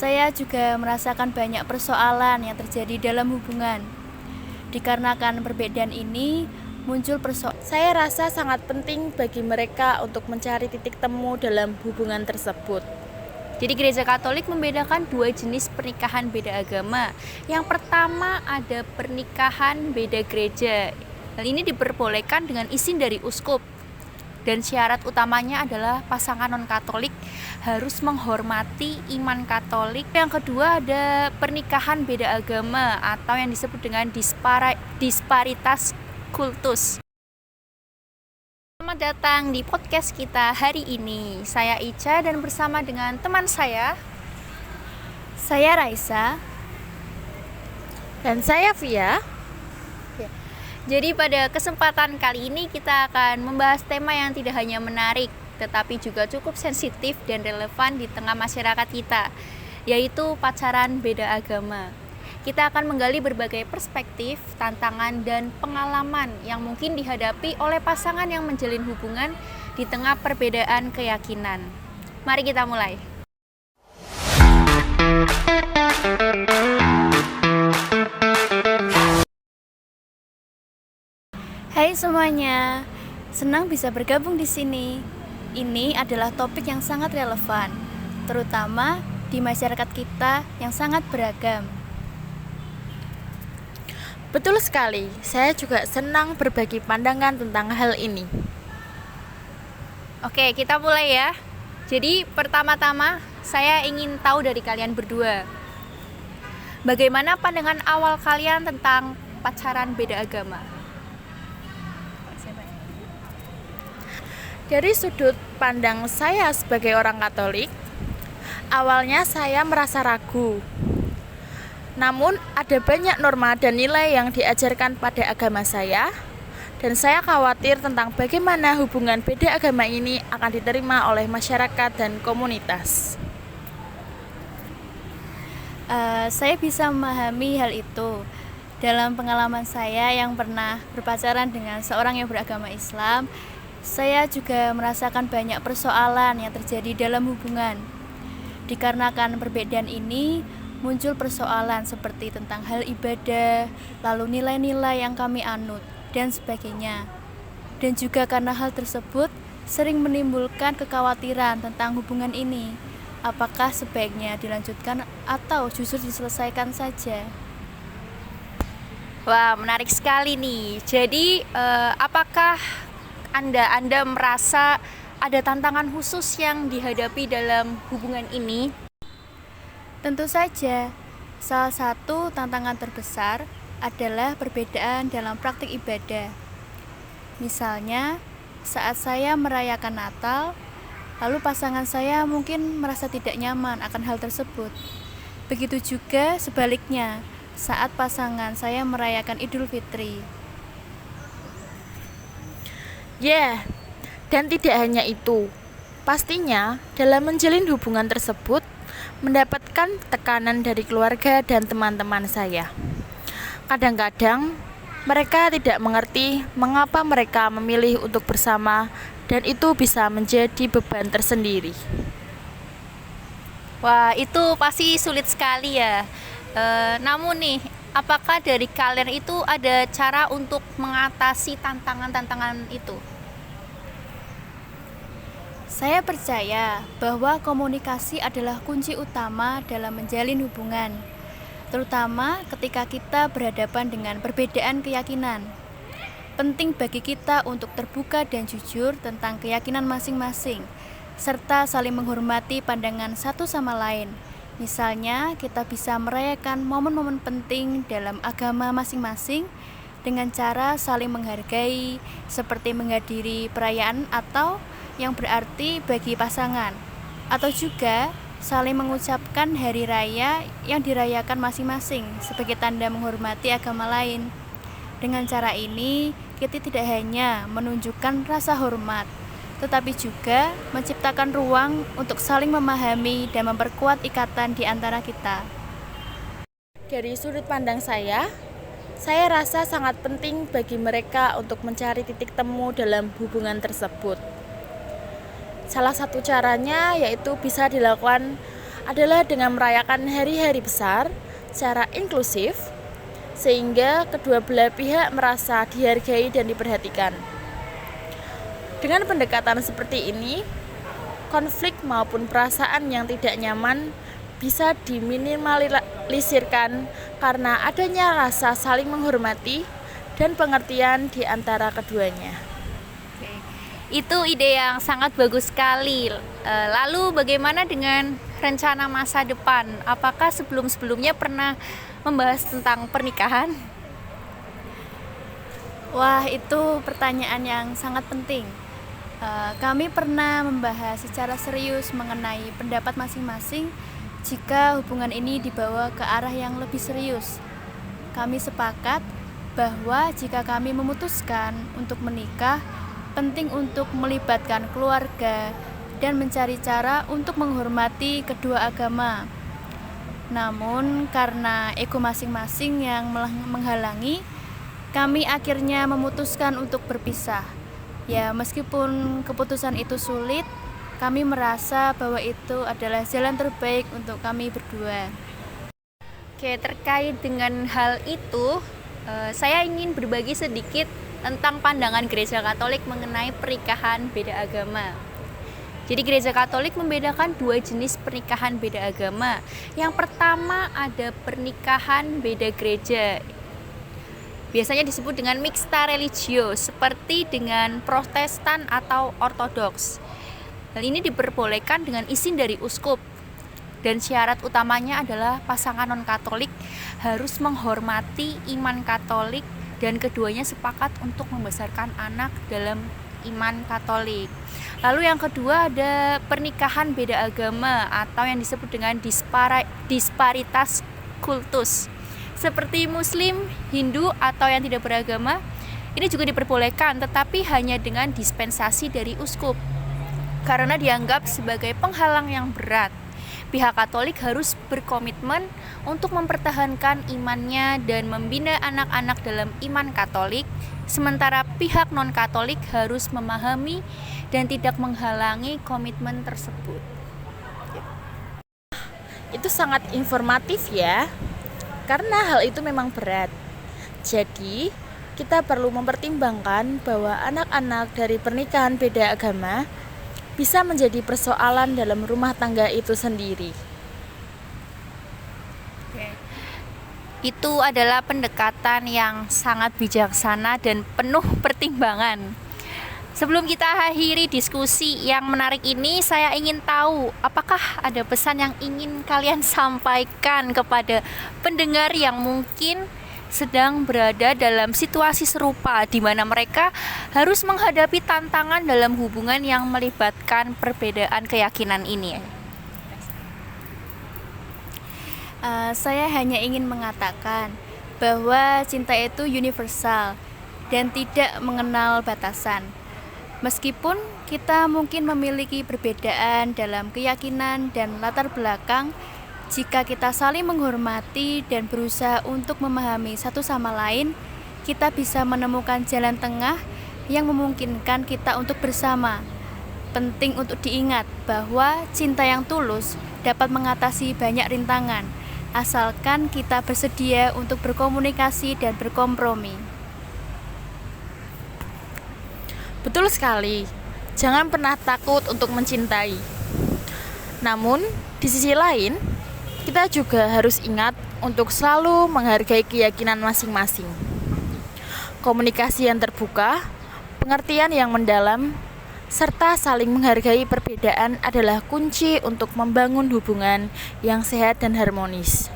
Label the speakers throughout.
Speaker 1: Saya juga merasakan banyak persoalan yang terjadi dalam hubungan. Dikarenakan perbedaan ini, muncul persoalan.
Speaker 2: Saya rasa sangat penting bagi mereka untuk mencari titik temu dalam hubungan tersebut.
Speaker 1: Jadi Gereja Katolik membedakan dua jenis pernikahan beda agama. Yang pertama ada pernikahan beda gereja. Hal ini diperbolehkan dengan izin dari uskup. Dan syarat utamanya adalah pasangan non-Katolik harus menghormati iman Katolik. Yang kedua ada pernikahan beda agama atau yang disebut dengan disparitas kultus. Selamat datang di podcast kita hari ini. Saya Ica dan bersama dengan teman saya Raisa.
Speaker 2: Dan saya Via.
Speaker 1: Jadi pada kesempatan kali ini kita akan membahas tema yang tidak hanya menarik tetapi juga cukup sensitif dan relevan di tengah masyarakat kita, yaitu pacaran beda agama. Kita akan menggali berbagai perspektif, tantangan, dan pengalaman yang mungkin dihadapi oleh pasangan yang menjalin hubungan di tengah perbedaan keyakinan. Mari kita mulai. Hai semuanya, senang bisa bergabung di sini. Ini adalah topik yang sangat relevan, terutama di masyarakat kita yang sangat beragam.
Speaker 2: Betul sekali, saya juga senang berbagi pandangan tentang hal ini.
Speaker 1: Oke, kita mulai ya. Jadi pertama-tama saya ingin tahu dari kalian berdua, bagaimana pandangan awal kalian tentang pacaran beda agama?
Speaker 2: Dari sudut pandang saya sebagai orang Katolik, awalnya saya merasa ragu. Namun ada banyak norma dan nilai yang diajarkan pada agama saya, dan saya khawatir tentang bagaimana hubungan beda agama ini akan diterima oleh masyarakat dan komunitas.
Speaker 1: Saya bisa memahami hal itu. Dalam pengalaman saya yang pernah berpacaran dengan seorang yang beragama Islam, saya juga merasakan banyak persoalan yang terjadi dalam hubungan. Dikarenakan perbedaan ini, muncul persoalan seperti tentang hal ibadah, lalu nilai-nilai yang kami anut, dan sebagainya. Dan juga karena hal tersebut sering menimbulkan kekhawatiran tentang hubungan ini. Apakah sebaiknya dilanjutkan atau justru diselesaikan saja? Wah, menarik sekali nih. Jadi, apakah Anda merasa ada tantangan khusus yang dihadapi dalam hubungan ini? Tentu saja, salah satu tantangan terbesar adalah perbedaan dalam praktik ibadah. Misalnya, saat saya merayakan Natal, lalu pasangan saya mungkin merasa tidak nyaman akan hal tersebut. Begitu juga sebaliknya, saat pasangan saya merayakan Idul Fitri.
Speaker 2: Dan tidak hanya itu. Pastinya, dalam menjalin hubungan tersebut, mendapatkan tekanan dari keluarga dan teman-teman saya. Kadang-kadang, mereka tidak mengerti mengapa mereka memilih untuk bersama, dan itu bisa menjadi beban tersendiri.
Speaker 1: Wah, itu pasti sulit sekali ya. Namun nih, apakah dari kalian itu ada cara untuk mengatasi tantangan-tantangan itu? Saya percaya bahwa komunikasi adalah kunci utama dalam menjalin hubungan, terutama ketika kita berhadapan dengan perbedaan keyakinan. Penting bagi kita untuk terbuka dan jujur tentang keyakinan masing-masing, serta saling menghormati pandangan satu sama lain. Misalnya, kita bisa merayakan momen-momen penting dalam agama masing-masing dengan cara saling menghargai, seperti menghadiri perayaan atau yang berarti bagi pasangan, atau juga saling mengucapkan hari raya yang dirayakan masing-masing sebagai tanda menghormati agama lain. Dengan cara ini, kita tidak hanya menunjukkan rasa hormat, tetapi juga menciptakan ruang untuk saling memahami dan memperkuat ikatan di antara kita.
Speaker 2: Dari sudut pandang saya rasa sangat penting bagi mereka untuk mencari titik temu dalam hubungan tersebut. Salah satu caranya yaitu bisa dilakukan adalah dengan merayakan hari-hari besar secara inklusif, sehingga kedua belah pihak merasa dihargai dan diperhatikan. Dengan pendekatan seperti ini, konflik maupun perasaan yang tidak nyaman bisa diminimalisirkan karena adanya rasa saling menghormati dan pengertian di antara keduanya.
Speaker 1: Oke. Itu ide yang sangat bagus sekali. Lalu bagaimana dengan rencana masa depan? Apakah sebelum-sebelumnya pernah membahas tentang pernikahan? Wah, itu pertanyaan yang sangat penting. Kami pernah membahas secara serius mengenai pendapat masing-masing jika hubungan ini dibawa ke arah yang lebih serius. Kami sepakat bahwa jika kami memutuskan untuk menikah, penting untuk melibatkan keluarga dan mencari cara untuk menghormati kedua agama. Namun karena ego masing-masing yang menghalangi, kami akhirnya memutuskan untuk berpisah. Ya, meskipun keputusan itu sulit, kami merasa bahwa itu adalah jalan terbaik untuk kami berdua. Oke, terkait dengan hal itu, saya ingin berbagi sedikit tentang pandangan Gereja Katolik mengenai pernikahan beda agama. Jadi Gereja Katolik membedakan dua jenis pernikahan beda agama. Yang pertama ada pernikahan beda gereja. Biasanya disebut dengan mixta religio, seperti dengan Protestan atau Ortodoks. Hal ini diperbolehkan dengan izin dari uskup. Dan syarat utamanya adalah pasangan non-Katolik harus menghormati iman Katolik dan keduanya sepakat untuk membesarkan anak dalam iman Katolik. Lalu yang kedua ada pernikahan beda agama atau yang disebut dengan disparitas kultus. Seperti Muslim, Hindu atau yang tidak beragama, ini juga diperbolehkan tetapi hanya dengan dispensasi dari uskup. Karena dianggap sebagai penghalang yang berat. Pihak Katolik harus berkomitmen untuk mempertahankan imannya dan membina anak-anak dalam iman Katolik, sementara pihak non-Katolik harus memahami dan tidak menghalangi komitmen tersebut.
Speaker 2: Itu sangat informatif ya, karena hal itu memang berat. Jadi, kita perlu mempertimbangkan bahwa anak-anak dari pernikahan beda agama bisa menjadi persoalan dalam rumah tangga itu sendiri.
Speaker 1: Itu adalah pendekatan yang sangat bijaksana dan penuh pertimbangan. Sebelum kita akhiri diskusi yang menarik ini, saya ingin tahu apakah ada pesan yang ingin kalian sampaikan kepada pendengar yang mungkin sedang berada dalam situasi serupa di mana mereka harus menghadapi tantangan dalam hubungan yang melibatkan perbedaan keyakinan ini. Saya hanya ingin mengatakan bahwa cinta itu universal dan tidak mengenal batasan. Meskipun kita mungkin memiliki perbedaan dalam keyakinan dan latar belakang, jika kita saling menghormati dan berusaha untuk memahami satu sama lain, kita bisa menemukan jalan tengah yang memungkinkan kita untuk bersama. Penting untuk diingat bahwa cinta yang tulus dapat mengatasi banyak rintangan, asalkan kita bersedia untuk berkomunikasi dan berkompromi.
Speaker 2: Betul sekali, jangan pernah takut untuk mencintai. Namun, di sisi lain, kita juga harus ingat untuk selalu menghargai keyakinan masing-masing. Komunikasi yang terbuka, pengertian yang mendalam, serta saling menghargai perbedaan adalah kunci untuk membangun hubungan yang sehat dan harmonis.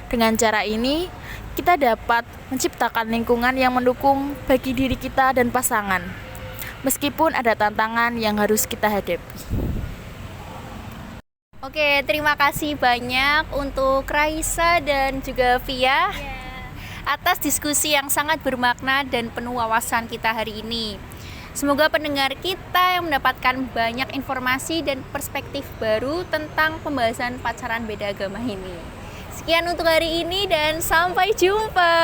Speaker 2: Dengan cara ini, kita dapat menciptakan lingkungan yang mendukung bagi diri kita dan pasangan, meskipun ada tantangan yang harus kita hadapi.
Speaker 1: Oke, terima kasih banyak untuk Raisa dan juga Via atas diskusi yang sangat bermakna dan penuh wawasan kita hari ini. Semoga pendengar kita yang mendapatkan banyak informasi dan perspektif baru tentang pembahasan pacaran beda agama ini. Sekian untuk hari ini dan sampai jumpa.